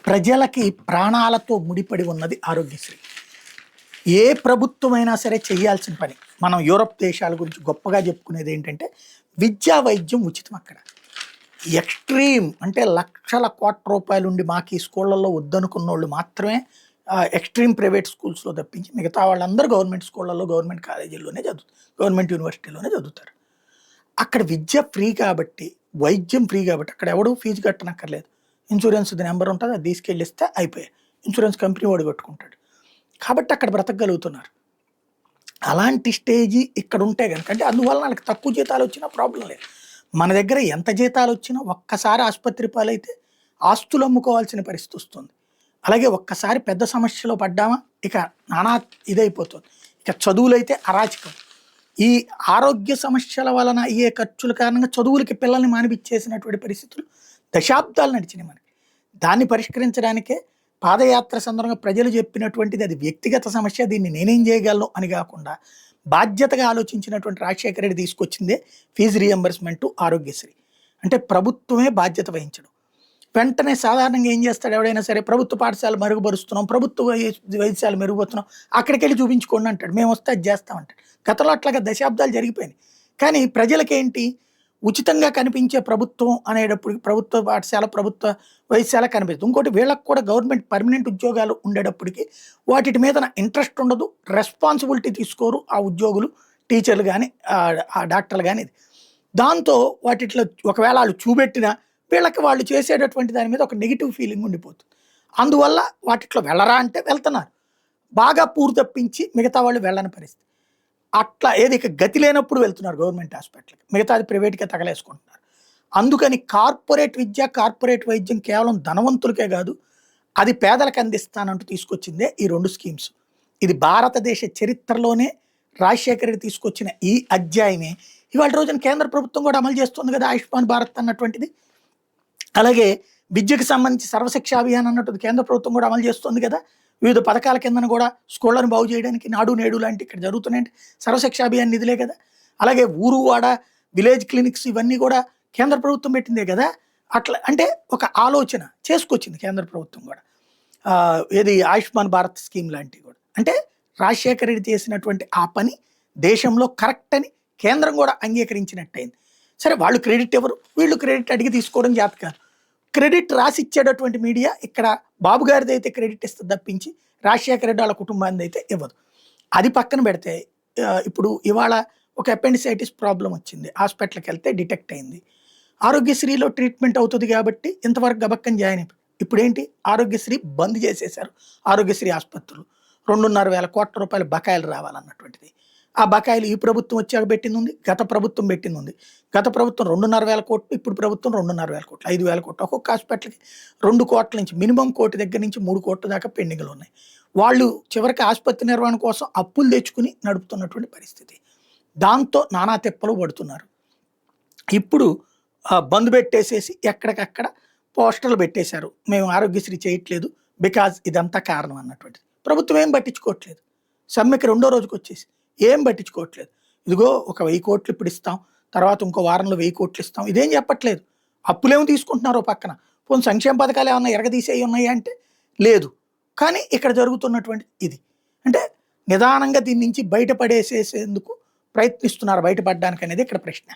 ప్రజలకి ప్రాణాలతో ముడిపడి ఉన్నది ఆరోగ్యశ్రీ. ఏ ప్రభుత్వమైనా సరే చేయాల్సిన పని. మనం యూరప్ దేశాల గురించి గొప్పగా చెప్పుకునేది ఏంటంటే విద్యా వైద్యం ఉచితం అక్కడ. ఎక్స్‌ట్రీమ్ అంటే లక్షల కోట్ల రూపాయలుండి మాకు ఈ స్కూళ్ళల్లో వద్దనుకున్నోళ్ళు మాత్రమే ఎక్స్‌ట్రీమ్ ప్రైవేట్ స్కూల్స్‌లో తప్పించి మిగతా వాళ్ళందరూ గవర్నమెంట్ స్కూళ్ళల్లో, గవర్నమెంట్ కాలేజీల్లోనే గవర్నమెంట్ యూనివర్సిటీలోనే చదువుతారు. అక్కడ విద్య ఫ్రీ కాబట్టి, వైద్యం ఫ్రీ కాబట్టి అక్కడ ఎవడు ఫీజు కట్టనక్కర్లేదు. ఇన్సూరెన్స్‌ది నెంబర్ ఉంటది. అది తీసుకెళ్ళిస్తే అయిపోయాయి. ఇన్సూరెన్స్ కంపెనీ వాడు కట్టుకుంటాడు. కాబట్టి అక్కడ బ్రతకగలుగుతున్నారు. అలాంటి స్టేజి ఇక్కడ ఉంటే గనుక అంటే అందువల్ల వాళ్ళకి తక్కువ జీతాలు వచ్చినా ప్రాబ్లం లేదు. మన దగ్గర ఎంత జీతాలు వచ్చినా ఒక్కసారి ఆసుపత్రి పాలైతే ఆస్తులు అమ్ముకోవాల్సిన పరిస్థితి వస్తుంది. అలాగే ఒక్కసారి పెద్ద సమస్యలో పడ్డామా ఇక నానా ఇదైపోతుంది. ఇక చదువులైతే అరాచకం. ఈ ఆరోగ్య సమస్యల వలన అయ్యే ఖర్చుల కారణంగా చదువులకి పిల్లల్ని మానిపించేసినటువంటి పరిస్థితులు దశాబ్దాలు నడిచినాయి మనకి. దాన్ని పరిష్కరించడానికే పాదయాత్ర సందర్భంగా ప్రజలు చెప్పినటువంటిది అది వ్యక్తిగత సమస్య, దీన్ని నేనేం చేయగలను అని కాకుండా బాధ్యతగా ఆలోచించినటువంటి రాజశేఖర రెడ్డి తీసుకొచ్చిందే ఫీజు రీఎంబర్స్మెంట్, ఆరోగ్యశ్రీ. అంటే ప్రభుత్వమే బాధ్యత వహించడం. వెంటనే సాధారణంగా ఏం చేస్తాడు ఎవడైనా సరే, ప్రభుత్వ పాఠశాల మెరుగుపరుస్తున్నాం, ప్రభుత్వ వైద్యశాల మెరుగుపరుస్తున్నాం, అక్కడికి వెళ్ళి చూపించుకోండి అంటాడు. మేము వస్తే అది చేస్తామంటాడు. గతంలో అట్లాగా దశాబ్దాలు జరిగిపోయినాయి. కానీ ప్రజలకేంటి, ఉచితంగా కనిపించే ప్రభుత్వం అనేటప్పటికి ప్రభుత్వ పాఠశాల, ప్రభుత్వ వైద్యశాల కనిపిస్తుంది. ఇంకోటి వీళ్ళకి కూడా గవర్నమెంట్ పర్మనెంట్ ఉద్యోగాలు ఉండేటప్పటికి వాటి మీద ఇంట్రెస్ట్ ఉండదు, రెస్పాన్సిబిలిటీ తీసుకోరు ఆ ఉద్యోగులు, టీచర్లు కానీ ఆ డాక్టర్లు కానీ. దాంతో వాటిట్లో ఒకవేళ వాళ్ళు చూపెట్టినా వీళ్ళకి వాళ్ళు చేసేటటువంటి దాని మీద ఒక నెగిటివ్ ఫీలింగ్ ఉండిపోతుంది. అందువల్ల వాటిట్లో వెళ్ళరా అంటే వెళ్తున్నారు. బాగా పూర్ తప్పించి మిగతా వాళ్ళు వెళ్ళని పరిస్థితి. అట్లా ఏది ఇక గతి లేనప్పుడు వెళ్తున్నారు గవర్నమెంట్ హాస్పిటల్కి, మిగతాది ప్రైవేట్గా తగలేసుకుంటున్నారు. అందుకని కార్పొరేట్ విద్య, కార్పొరేట్ వైద్యం కేవలం ధనవంతులకే కాదు, అది పేదలకు అందిస్తానంటూ తీసుకొచ్చిందే ఈ 2 స్కీమ్స్. ఇది భారతదేశ చరిత్రలోనే రాజశేఖర రెడ్డి తీసుకొచ్చిన ఈ అధ్యాయమే ఇవాళ రోజున కేంద్ర ప్రభుత్వం కూడా అమలు చేస్తుంది కదా, ఆయుష్మాన్ భారత్ అన్నటువంటిది. అలాగే విద్యకు సంబంధించి సర్వశిక్ష అభియాన్ అన్నట్టు కేంద్ర ప్రభుత్వం కూడా అమలు చేస్తుంది కదా. వివిధ పథకాల కిందన కూడా స్కూళ్ళను బాగు చేయడానికి నాడు నేడు లాంటి ఇక్కడ జరుగుతున్నాయంటే సర్వశిక్ష అభియాన్ నిధులే కదా. అలాగే ఊరు వాడ విలేజ్ క్లినిక్స్ ఇవన్నీ కూడా కేంద్ర ప్రభుత్వం పెట్టిందే కదా. అట్లా అంటే ఒక ఆలోచన చేసుకొచ్చింది కేంద్ర ప్రభుత్వం కూడా. ఏది ఆయుష్మాన్ భారత్ స్కీమ్ లాంటివి కూడా. అంటే రాజశేఖర రెడ్డి చేసినటువంటి ఆ పని దేశంలో కరెక్ట్ అని కేంద్రం కూడా అంగీకరించినట్టయింది. సరే వాళ్ళు క్రెడిట్ ఎవరు, వీళ్ళు క్రెడిట్ అడిగి తీసుకోవడం జాత కాదు. క్రెడిట్ రాసి ఇచ్చేటటువంటి మీడియా ఇక్కడ బాబు గారిది అయితే క్రెడిట్ ఇస్తుంది తప్పించి రాజశేఖర రెడ్డి వాళ్ళ కుటుంబాన్ని అయితే ఇవ్వదు. అది పక్కన పెడితే ఇప్పుడు ఇవాళ ఒక అపెండిసైటిస్ ప్రాబ్లం వచ్చింది, హాస్పిటల్కి వెళ్తే డిటెక్ట్ అయింది. ఆరోగ్యశ్రీలో ట్రీట్మెంట్ అవుతుంది కాబట్టి ఇంతవరకు గబక్కని జాయిన్ అయిపోయి, ఇప్పుడు ఏంటి ఆరోగ్యశ్రీ బంద్ చేసేశారు. ఆరోగ్యశ్రీ ఆసుపత్రులు 2,500 కోట్ల రూపాయల బకాయిలు రావాలన్నటువంటిది. ఆ బకాయిలు ఈ ప్రభుత్వం వచ్చాక పెట్టింది ఉంది, గత ప్రభుత్వం పెట్టింది ఉంది. గత ప్రభుత్వం 2,500 కోట్లు, ఇప్పుడు ప్రభుత్వం 2,500 కోట్లు, 5,000 కోట్లు. ఒక్కొక్క హాస్పిటల్కి 2 కోట్ల నుంచి మినిమం కోటి దగ్గర నుంచి 3 కోట్ల దాకా పెండింగ్లు ఉన్నాయి. వాళ్ళు చివరికి ఆసుపత్రి నిర్వహణ కోసం అప్పులు తెచ్చుకుని నడుపుతున్నటువంటి పరిస్థితి. దాంతో నానా తెప్పలు పడుతున్నారు. ఇప్పుడు బంద్ పెట్టేసేసి ఎక్కడికక్కడ పోస్టర్లు పెట్టేశారు, మేము ఆరోగ్యశ్రీ చేయట్లేదు బికాజ్ ఇదంతా కారణం అన్నటువంటిది. ప్రభుత్వం ఏం పట్టించుకోవట్లేదు. సమ్మెకి 2వ రోజుకి వచ్చేసి ఏం పట్టించుకోవట్లేదు. ఇదిగో ఒక 1000 కోట్లు ఇప్పుడు ఇస్తాం, తర్వాత ఇంకో వారంలో 1000 కోట్లు ఇస్తాం, ఇదేం చెప్పట్లేదు. అప్పులేమో తీసుకుంటున్నారు పక్కన. పోనీ సంక్షేమ పథకాలు ఏమన్నా ఎరగదీసేవి ఉన్నాయా అంటే లేదు. కానీ ఇక్కడ జరుగుతున్నటువంటి ఇది అంటే నిదానంగా దీని నుంచి బయటపడేసేసేందుకు ప్రయత్నిస్తున్నారు, బయటపడడానికి అనేది ఇక్కడ ప్రశ్న.